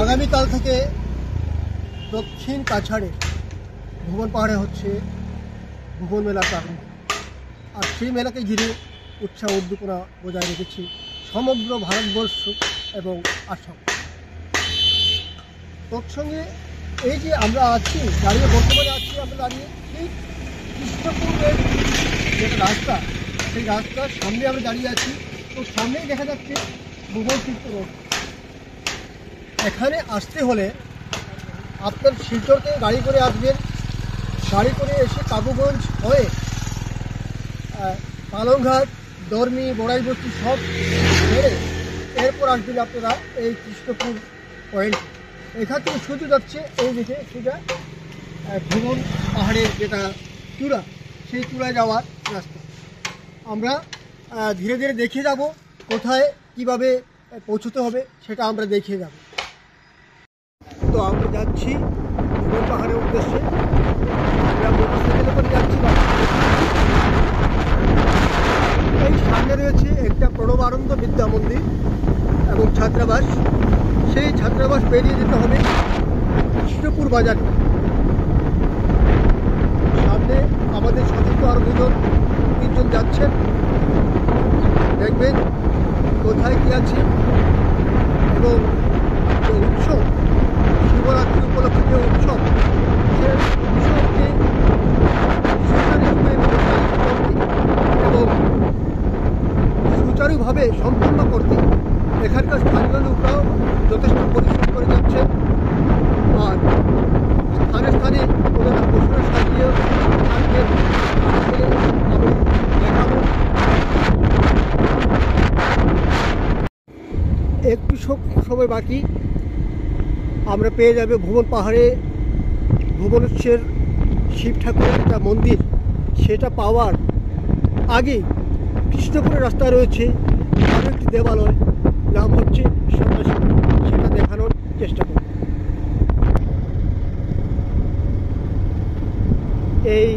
আগামীকাল থেকে দক্ষিণ কাছাড়ে ভুবন পাহাড়ে হচ্ছে ভুবন মেলা প্রারম্ভ। আর সেই মেলাকে ঘিরে উৎসাহ উদ্দীপনা বজায় রেখেছি সমগ্র ভারতবর্ষ এবং আসাম। তৎসঙ্গে এই যে আমরা আছি দাঁড়িয়ে, বর্তমানে আছি আমরা দাঁড়িয়ে ঠিক কৃষ্ণপুরের যেটা রাস্তা, সেই রাস্তার সামনে আমরা দাঁড়িয়ে আছি। তো সামনেই দেখা যাচ্ছে ভুবন তীর্থ রোড। এখানে আসতে হলে আপনার শিলচর থেকে গাড়ি করে আসবেন, গাড়ি করে এসে কাবুগঞ্জ হয়ে পালংঘাট, দর্মি, বড়াইবস্তি সব ছেড়ে এরপর আসবেন আপনারা এই কৃষ্ণপুর পয়েন্ট। এখান থেকে সোজা যাচ্ছে এই দিকে সোজা ভুবন পাহাড়ের যেটা চূড়া, সেই চূড়ায় যাওয়ার রাস্তা। আমরা ধীরে ধীরে দেখিয়ে যাব কোথায় কিভাবে পৌঁছতে হবে, সেটা আমরা দেখিয়ে যাব। তো আমরা যাচ্ছি ভুবন পাহাড়ের উদ্দেশ্যে। আমরা মোটরসাইকেলে করে যাচ্ছিলাম। এই সামনে রয়েছে একটা প্রণবানন্দ বিদ্যা মন্দির এবং ছাত্রাবাস। সেই ছাত্রাবাস পেরিয়ে যেতে হবে কৃষ্ণপুর বাজার। সামনে আমাদের সাথে তো আরও তিনজন যাচ্ছেন। দেখবেন কোথায় কী আছে এবং যে উৎসব, শিবরাত্রি উপলক্ষে যে উৎসব, সে উৎসবকে সুচারুরূপে এবং সুচারুভাবে সম্পন্ন করতে এখানকার স্থানীয় লোকরাও যথেষ্ট পরিশ্রম করে যাচ্ছে। আর স্থানে স্থানে ওদের পশুরা সাজিয়ে আমি দেখাবো। একটু সময় বাকি, আমরা পেয়ে যাবে ভুবন পাহাড়ে ভুবনেশ্বর শিব ঠাকুরের একটা মন্দির। সেটা পাওয়ার আগে কৃষ্ণপুরের রাস্তায় রয়েছে আরও একটি দেবালয়, নাম হচ্ছে সন্ন্যাসী। সেটা দেখানোর চেষ্টা করব। এই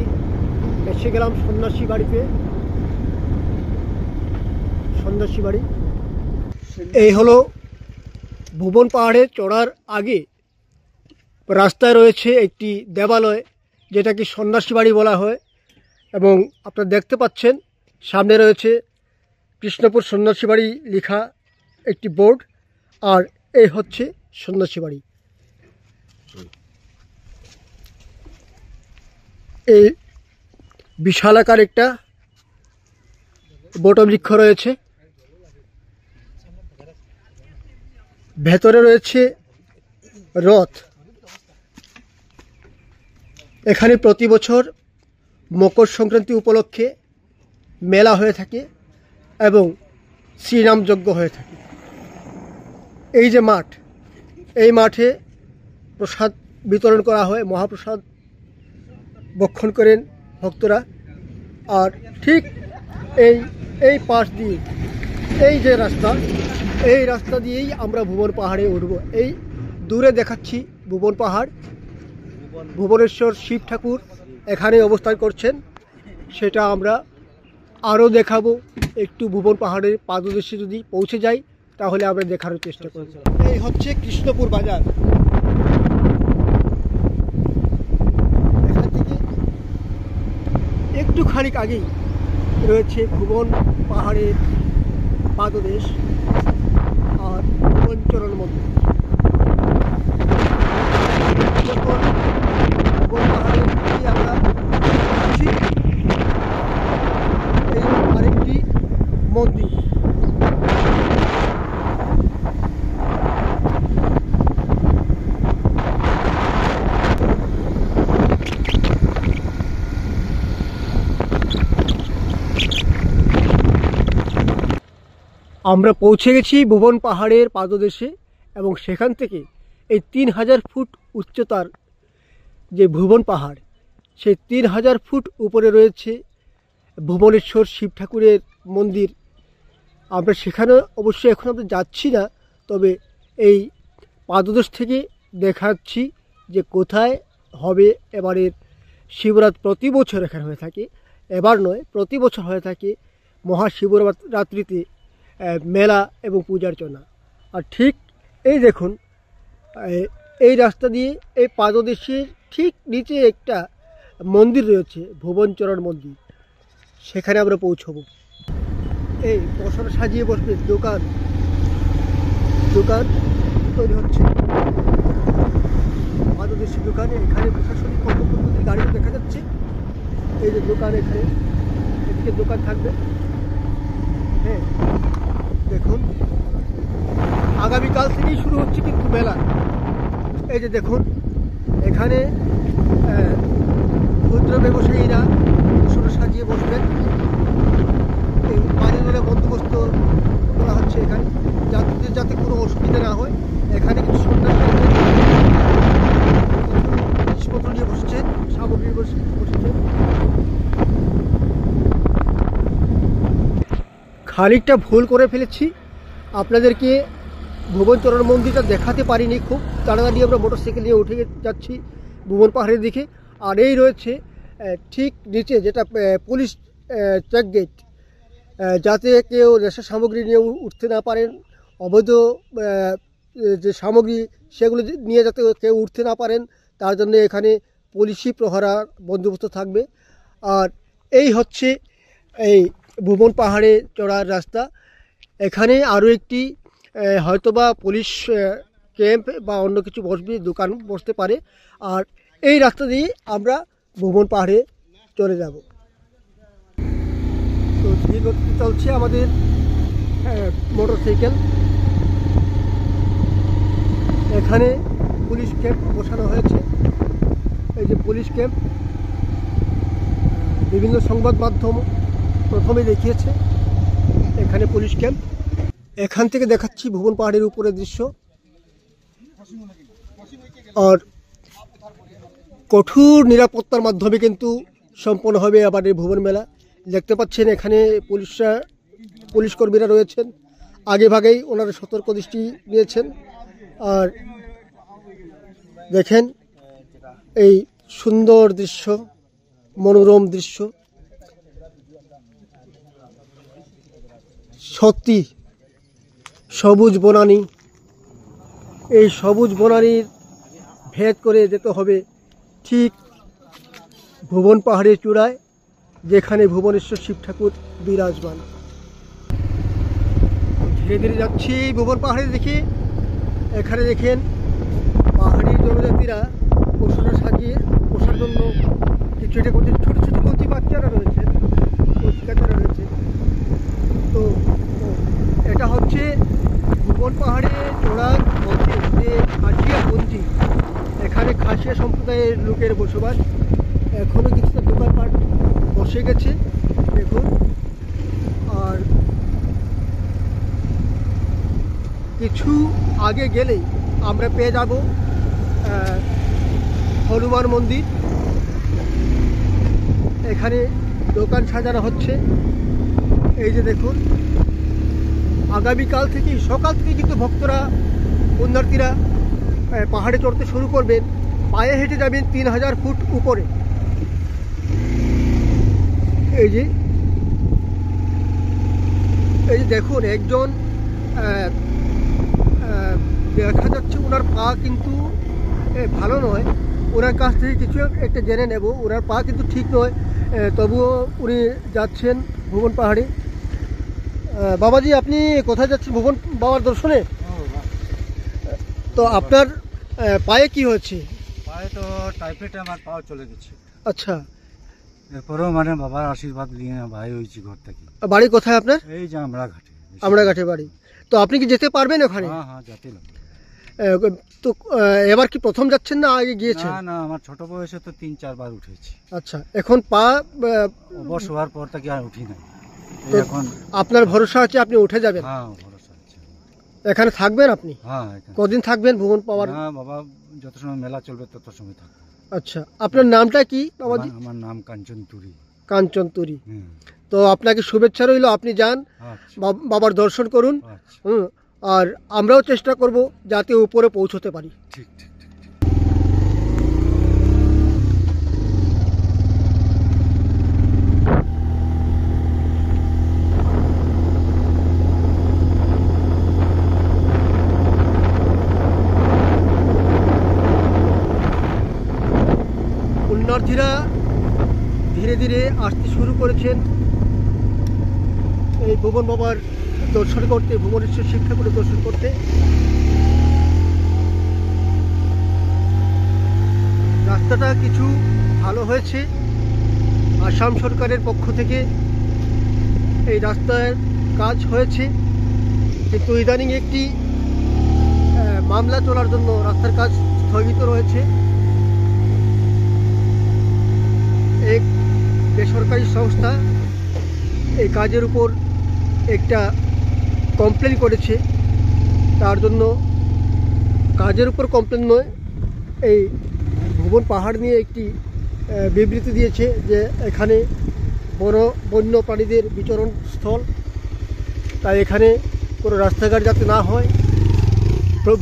এসে গেলাম সন্ন্যাসী বাড়িতে। সন্ন্যাসী বাড়ি এই হলো ভুবন পাহাড়ে চড়ার আগে রাস্তায় রয়েছে একটি দেবালয়, যেটাকে সন্ন্যাসী বাড়ি বলা হয়। এবং আপনারা দেখতে পাচ্ছেন সামনে রয়েছে কৃষ্ণপুর সন্ন্যাসী বাড়ি লেখা একটি বোর্ড। আর এই হচ্ছে সন্ন্যাসী বাড়ি। এই বিশালাকার একটা বটবৃক্ষ রয়েছে, ভেতরে রয়েছে রথ। এখানে প্রতি বছর মকর সংক্রান্তি উপলক্ষে মেলা হয়ে থাকে এবং শ্রীরাম যজ্ঞ হয়ে থাকে। এই যে মাঠ, এই মাঠে প্রসাদ বিতরণ করা হয়, মহাপ্রসাদ ভক্ষণ করেন ভক্তরা। আর ঠিক এই পাশ দিয়ে এই যে রাস্তা, এই রাস্তা দিয়েই আমরা ভুবন পাহাড়ে উঠব। এই দূরে দেখাচ্ছি ভুবন পাহাড়, ভুবনেশ্বর শিব ঠাকুর এখানে অবস্থান করছেন। সেটা আমরা আরও দেখাবো। একটু ভুবন পাহাড়ের পাদদেশে যদি পৌঁছে যাই তাহলে আমরা দেখানোর চেষ্টা করব। এই হচ্ছে কৃষ্ণপুর বাজার। এখান থেকে একটু খানিক আগেই রয়েছে ভুবন পাহাড়ের পাদদেশ আর পঞ্চরণ মন্দির। যখন ভুবন পাহাড়ের দিকে আমরা এই আরেকটি মন্দির। আমরা পৌঁছে গেছি ভুবন পাহাড়ের পাদদেশে এবং সেখান থেকে এই 3000 ফুট উচ্চতার যে ভুবন পাহাড়, সেই 3000 ফুট উপরে রয়েছে ভুবনেশ্বর শিব ঠাকুরের মন্দির। আমরা সেখানে অবশ্যই এখন আমরা যাচ্ছি না, তবে এই পাদদেশ থেকে দেখাচ্ছি যে কোথায় হবে এবারের শিবরাত্রি। প্রতি বছর এখানে হয়ে থাকে, এবার নয়, প্রতি বছর হয়ে থাকে মহাশিবরাত্রিতে মেলা এবং পূজার্চনা। আর ঠিক এই দেখুন, এই রাস্তা দিয়ে এই পাদদেশের ঠিক নিচে একটা মন্দির রয়েছে, ভুবনচরণ মন্দির। সেখানে আমরা পৌঁছবো। এই বসানো সাজিয়ে বসবে দোকান দোকান তৈরি হচ্ছে, পাদদেশের দোকানে। এখানে প্রশাসনিক কর্মকর্তাদের গাড়িও দেখা যাচ্ছে। এই যে দোকান, এখানে এদিকে দোকান থাকবে। হ্যাঁ, দেখুন আগামীকাল থেকেই শুরু হচ্ছে কিন্তু মেলা। এই যে দেখুন, এখানে ক্ষুদ্র ব্যবসায়ীরা বসে সাজিয়ে বসবেন। এই পানি ধরে বন্দোবস্ত করা হচ্ছে এখানে, যাত্রীদের যাতে কোনো অসুবিধা না হয়। এখানে কিছু সন্ন্যাস জিনিসপত্র নিয়ে বসেছেন, সামগ্রী বসেছেন। খানিকটা ভুল করে ফেলেছি, আপনাদেরকে ভুবনচরণ মন্দিরটা দেখাতে পারিনি। খুব তাড়াতাড়ি আমরা মোটরসাইকেল নিয়ে উঠে যাচ্ছি ভুবন পাহাড়ের দিকে। আর এই রয়েছে ঠিক নিচে যেটা পুলিশ চেক গেট, যাতে কেউ নেশার সামগ্রী নিয়ে উঠতে না পারেন, অবৈধ যে সামগ্রী সেগুলো নিয়ে যাতে কেউ উঠতে না পারেন, তার জন্য এখানে পুলিশি প্রহরা বন্দোবস্ত থাকবে। আর এই হচ্ছে এই ভুবন পাহাড়ে চড়ার রাস্তা। এখানে আরও একটি হয়তোবা পুলিশ ক্যাম্প বা অন্য কিছু বসবে, দোকান বসতে পারে। আর এই রাস্তা দিয়ে আমরা ভুবন পাহাড়ে চলে যাব। তো ধীর গতিতে চলছে আমাদের মোটরসাইকেল। এখানে পুলিশ ক্যাম্প বসানো হয়েছে। এই যে পুলিশ ক্যাম্প, বিভিন্ন সংবাদ মাধ্যম প্রথমে দেখিয়েছে এখানে পুলিশ ক্যাম্প। এখান থেকে দেখাচ্ছি ভুবন পাহাড়ের উপরের দৃশ্য। আর কঠোর নিরাপত্তার মাধ্যমে কিন্তু সম্পন্ন হবে আবার এই ভুবন মেলা। দেখতে পাচ্ছেন এখানে পুলিশ কর্মীরা রয়েছেন, আগে ভাগেই ওনারা সতর্ক দৃষ্টি নিয়েছেন। আর দেখেন এই সুন্দর দৃশ্য, মনোরম দৃশ্য, সত্যি সবুজ বনানী। এই সবুজ বনানীর ভেদ করে যেতে হবে ঠিক ভুবন পাহাড়ের চূড়ায়, যেখানে ভুবনেশ্বর শিব ঠাকুর বিরাজমান। ধীরে ধীরে যাচ্ছি ভুবন পাহাড়ের দিকে। এখানে দেখেন পাহাড়ি জনজাতিরা পোষাটা সাজিয়ে পোষার জন্য কিছু এটা করছে। ছোটো ছোটো কচি বাচ্চারা রয়েছে, কচিকাচারা রয়েছে। তো এটা হচ্ছে ভুবন পাহাড়ে চড়ার মধ্যে যে খাসিয়া পঞ্জি, এখানে খাসিয়া সম্প্রদায়ের লোকের বসবাস। এখনও কিছুটা দোকানপাট বসে গেছে দেখুন। আর কিছু আগে গেলেই আমরা পেয়ে যাব হনুমান মন্দির। এখানে দোকান সাজানো হচ্ছে। এই যে দেখুন, আগামীকাল থেকেই সকাল থেকে কিন্তু ভক্তরা, পুণ্যার্থীরা পাহাড়ে চড়তে শুরু করবেন। পায়ে হেঁটে যাবেন 3000 ফুট উপরে। এই যে দেখুন, একজন দেখা যাচ্ছে ওনার পা কিন্তু ভালো নয়। ওনার কাছ থেকে কিছু একটা জেনে নেব। ওনার পা কিন্তু ঠিক নয়, তবুও উনি যাচ্ছেন ভুবন পাহাড়ে। বাবাজি, আপনি কোথায় যাচ্ছেন? ভুবন বাবার দর্শনে? তো আপনার পায়ে কি হয়েছে? পায়ে তো টাইফয়েডে আমার পাও চলে গেছে। আচ্ছা, এরপরেও মানে বাবার আশীর্বাদ নিয়ে ভাই হয়েছি ঘর থেকে। বাড়ি কোথায় আপনার? এই যে আমরাঘাটে। আমরাঘাটে বাড়ি। তো আপনি কি যেতে পারবেন ওখানে? হ্যাঁ হ্যাঁ, যেতে লাগবে। তো এবার কি প্রথম যাচ্ছেন না আগে গিয়েছেন? না না, আমার ছোট বয়সে তো 3-4 বার উঠেছি। আচ্ছা, এখন পা অবশ হওয়ার পর থেকে আর উঠি না। এখন আপনার ভরসা আছে আপনি উঠে যাবেন? হ্যাঁ, ভরসা আছে। এখানে থাকবেন আপনি? হ্যাঁ। কদিন থাকবেন ভুবন পাওয়ার? হ্যাঁ বাবা, যত সময় মেলা চলবে তত সময় থাকবো। আচ্ছা, আপনার নামটা কি বাবাজি? আমার নাম কাঞ্চন তুরি। কাঞ্চন তুরি। তো আপনাকে শুভেচ্ছা রইল, আপনি যান, বাবার দর্শন করুন। আর আমরাও চেষ্টা করব যাতে উপরে পৌঁছতে পারি। ঠিক ঠিক। পুণ্যার্থীরা ধীরে ধীরে আসতে শুরু করেছেন এই ভুবন বাবার দর্শন করতে, ভুবনেশ্বর শিব ঠাকুরের দর্শন করতে। রাস্তাটা কিছু ভালো হয়েছে। আসাম সরকারের পক্ষ থেকে এই রাস্তার কাজ হয়েছে, কিন্তু ইদানিং একটি মামলা চলার জন্য রাস্তার কাজ স্থগিত রয়েছে। এক বেসরকারি সংস্থা এই কাজের উপর একটা কমপ্লেন করেছে, তার জন্য কাজের উপর কমপ্লেন নয়, এই ভুবন পাহাড় নিয়ে একটি বিবৃতি দিয়েছে যে এখানে বন্য প্রাণীদের বিচরণ স্থল, তাই এখানে কোনো রাস্তাঘাট যাতে না হয়,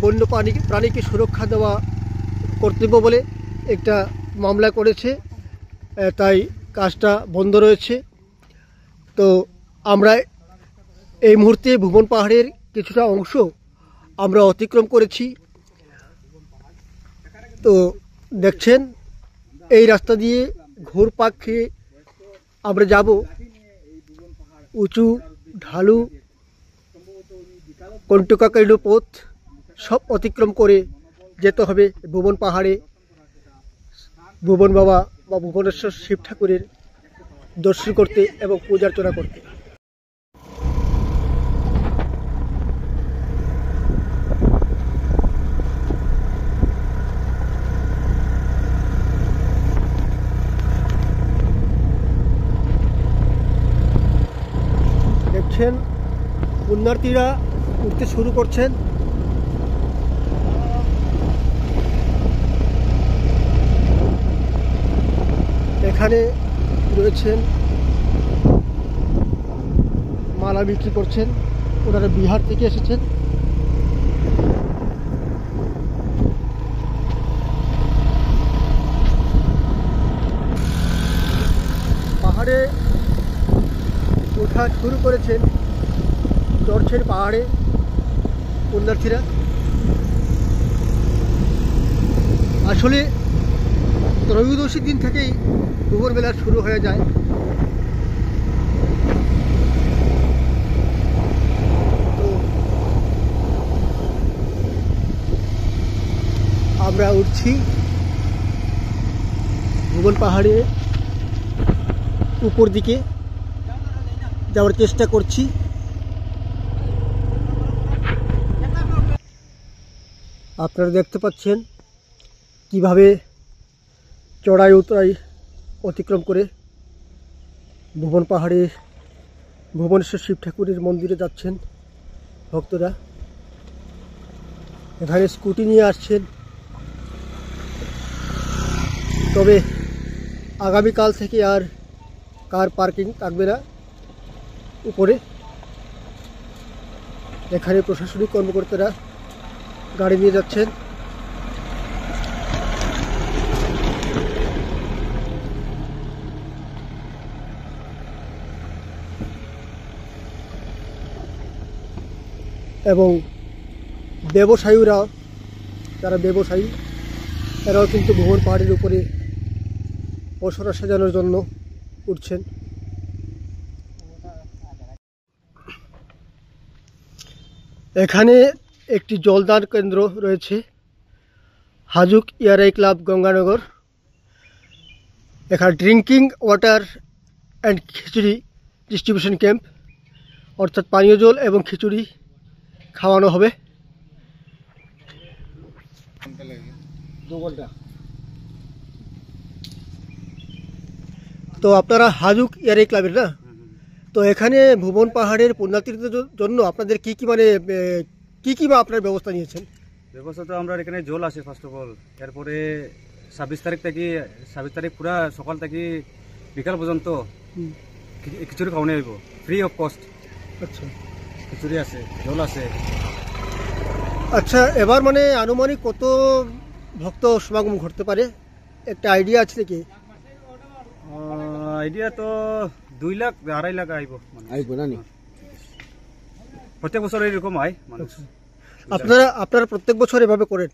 বন্য প্রাণীকে সুরক্ষা দেওয়া কর্তব্য বলে একটা মামলা করেছে, তাই কাজটা বন্ধ রয়েছে। তো আমরা এই মুহূর্তে ভুবন পাহাড়ের কিছুটা অংশ আমরা অতিক্রম করেছি। তো দেখছেন এই রাস্তা দিয়ে ঘুরপাক খেয়ে আমরা যাব। উঁচু ঢালু কণ্টকাকীর্ণ পথ সব অতিক্রম করে যেতে হবে ভুবন পাহাড়ে ভুবন বাবা বা ভুবনেশ্বর শিব ঠাকুরের দর্শন করতে এবং পূজার্চনা করতে। দেখছেন পুণ্যার্থীরা উঠতে শুরু করছেন। এখানে রয়েছেন মালা বিক্রি করছেন, ওনারা বিহার থেকে এসেছেন। পাহাড়ে ওঠা শুরু করেছেন, চড়ছেন পাহাড়ে পুণ্যার্থীরা। আসলে ত্রয়োদশীর দিন থেকেই ভুবন মেলা শুরু হয়ে যায়। তো আমরা উঠছি ভুবন পাহাড়ে উপর দিকে যাওয়ার চেষ্টা করছি। আপনারা দেখতে পাচ্ছেন কিভাবে চড়াই উতরাই অতিক্রম করে ভুবন পাহাড়ে ভুবনেশ্বর শিব ঠাকুরের মন্দিরে যাচ্ছেন ভক্তরা। এখানে স্কুটি নিয়ে আসছেন, তবে আগামীকাল থেকে আর কার পার্কিং থাকবে না উপরে। এখানে প্রশাসনিক কর্মকর্তারা গাড়ি নিয়ে যাচ্ছেন। এবং ব্যবসায়ীরা, যারা ব্যবসায়ী, এরাও কিন্তু ভুবন পাহাড়ের উপরে পসরা সাজানোর জন্য উঠছেন। এখানে একটি জলদান কেন্দ্র রয়েছে, হাজুক ইয়ারাই ক্লাব গঙ্গানগর। এখানে drinking water and khichuri distribution camp, অর্থাৎ পানীয় জল এবং খিচুড়ি খাওয়ানো হবে। তো আপনারা হাজুক ইয়ারাই ক্লাবের না? তো এখানে ভুবন পাহাড়ের পুণ্যার্থীদের জন্য আপনাদের কি কি আপনার ব্যবস্থা নিয়েছেন? ব্যবস্থা তো আমরা এখানে জল আছে ফার্স্ট অফ অল, এরপরে 26 তারিখ পুরা সকাল থেকে বিকাল পর্যন্ত খিচুড়ি খাওয়ানো হইব ফ্রি অফ কস্ট। আচ্ছা, খিচুড়ি আছে, জল আছে। আচ্ছা, এবার মানে আনুমানিক কত ভক্ত সমাগম ঘটতে পারে, একটা আইডিয়া আছে নাকি? আইডিয়া তো 2 লাখ 2.5 লাখ আইব না? প্রত্যেক বছর এরকম হয় মানুষ। আপনারা প্রত্যেক বছর এভাবে করেন?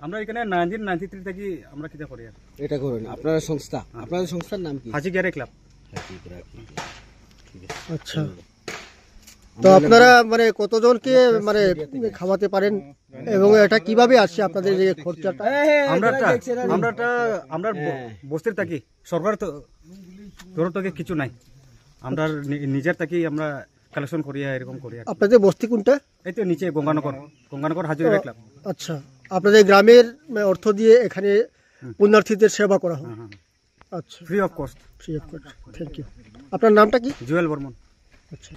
আমরা এখানে 1993 থেকে আমরা কিটা করি আর এটা করেন আপনারা সংস্থা, আপনাদের সংস্থার নাম কি? হাজি গ্যারে ক্লাব। আচ্ছা, তো আপনারা মানে কতজনকে মানে খাওয়াতে পারেন এবং এটা কিভাবে আসছে আপনাদের এই খরচাটা? আমরা বস্তির থাকি, সরকার তরফ থেকে কিছু নাই, আমরা নিজের থাকি আমরা কালেকশন করি এরকম করি। আপনাদের বস্তি কোনটা? এই তো নিচে গঙ্গানগর হাজি গ্যারে ক্লাব। আচ্ছা, আপনাদের গ্রামের অর্থ দিয়ে এখানে পুণ্যার্থীদের সেবা করা হয়? আচ্ছা, free of cost. Free of cost, thank you. আপনার নামটা কি? জুয়েল বর্মন। আচ্ছা,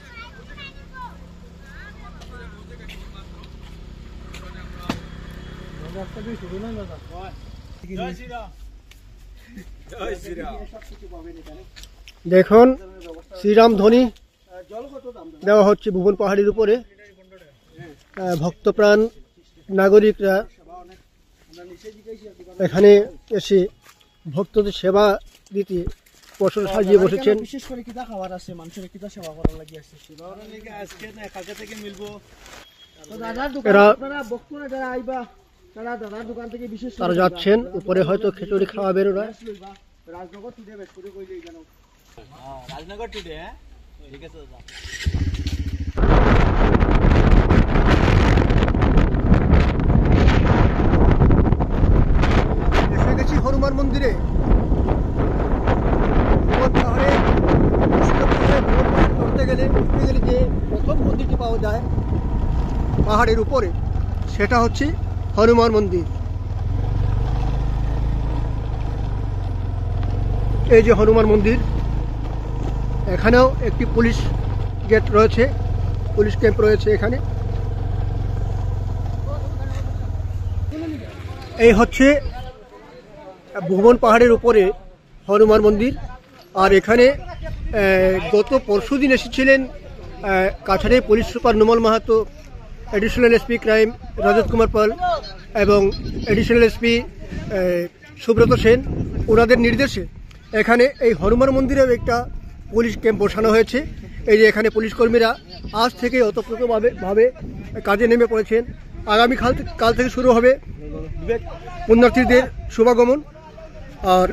দেখুন শ্রীরাম ধ্বনি দেওয়া হচ্ছে ভুবন পাহাড়ির উপরে। ভক্তপ্রাণ নাগরিকরা এখানে এসে ভক্তদের সেবা দিতে বছর সাজিয়ে বসেছেন। বিশেষ করে কিটা খাবার আছে, মানুষের কিটা সেবা করার লাগি আছে। সেবার লাগি আজকে না কালকে থেকে মিলবো। তো দাদার দোকান আপনারা বক্তরা যারা আইবা তারা দাদার দোকান থেকে বিশেষ তারা যাচ্ছেন উপরে, হয়তো খিচুড়ি খাওয়াবেন ওরা। রাজনগর টুডে বেশ করে কইলেই জানো। রাজনগর টুডে, হ্যাঁ ঠিক আছে দাদা। এসে গেছি হনুমান মন্দিরে। ভুবন পাহাড়ে উঠতে গেলে যে প্রথম মন্দিরটি পাওয়া যায় পাহাড়ের উপরে, সেটা হচ্ছে হনুমান মন্দির। এই যে হনুমান মন্দির, এখানেও একটি পুলিশ গেট রয়েছে, পুলিশ ক্যাম্প রয়েছে এখানে। এই হচ্ছে ভুবন পাহাড়ের উপরে হনুমান মন্দির। আর এখানে গত পরশুদিন এসেছিলেন কাছাড়ের police super Nomal Mahato, additional SP crime Rajat Kumar Pal এবং এডিশনাল এসপি সুব্রত সেন। ওনাদের নির্দেশে এখানে এই হনুমান মন্দিরেও একটা পুলিশ ক্যাম্প বসানো হয়েছে। এই যে এখানে পুলিশ কর্মীরা আজ থেকে অতপ্রতভাবে কাজে নেমে পড়েছেন। আগামী কাল থেকে শুরু হবে পুণ্যার্থীদের শুভাগমন। আর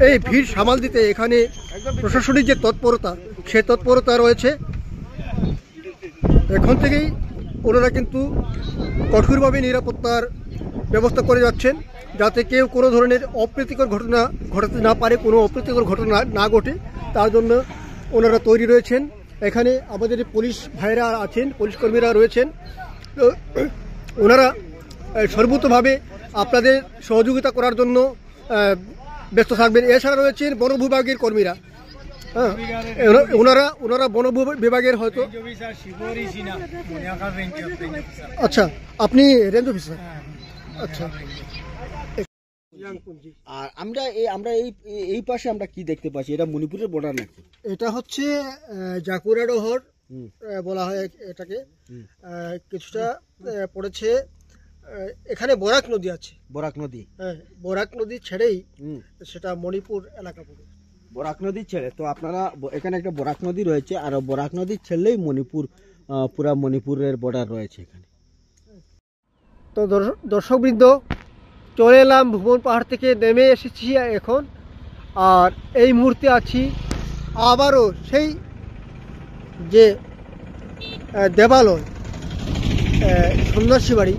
এই ভিড় সামাল দিতে এখানে প্রশাসনিক যে তৎপরতা, সে তৎপরতা রয়েছে। এখন থেকেই ওনারা কিন্তু কঠোরভাবে নিরাপত্তার ব্যবস্থা করে যাচ্ছেন, যাতে কেউ কোনো ধরনের অপ্রীতিকর ঘটনা ঘটাতে না পারে, কোনো অপ্রীতিকর ঘটনা না ঘটে, তার জন্য ওনারা তৈরি রয়েছেন। এখানে আমাদের পুলিশ ভাইরা আছেন, পুলিশ কর্মীরা রয়েছেন, তো ওনারা সর্বতভাবে আপনাদের সহযোগিতা করার জন্য ব্যস্ত থাকবেন। এছাড়া রয়েছেন বন বিভাগের কর্মীরা। হ্যাঁ, ওনারা বন বিভাগের হয়তো। আচ্ছা, আপনি রেঞ্জ অফিসার? আচ্ছা। আর আমরা এই পাশে আমরা কি দেখতে পাচ্ছি? এটা মণিপুরের বর্ডার নাকি? এটা হচ্ছে জাকুরা ডহর বলা হয় এটাকে। কিছুটা পড়েছে, এখানে বরাক নদী আছে। বরাক নদী? হ্যাঁ, বরাক নদী ছেড়েই সেটা মণিপুর এলাকা পড়ে। বরাক নদী ছেড়ে তো আপনারা এখানে একটা বরাক নদী রয়েছে, আর বরাক নদী ছেড়লেই মণিপুর, পুরা মণিপুরের বর্ডার রয়েছে এখানে। তো দর্শকবৃন্দ, চলে এলাম ভুবন পাহাড় থেকে, নেমে এসেছি এখন। আর এই মুহূর্তে আছি আবারও সেই যে দেবালয় সন্ন্যাসী বাড়ি,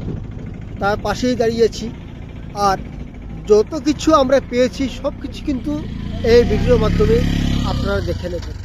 তার পাশেই দাঁড়িয়েছি। আর যত কিছু আমরা পেয়েছি সব কিছু কিন্তু এই ভিডিওর মাধ্যমে আপনারা দেখে নেবেন।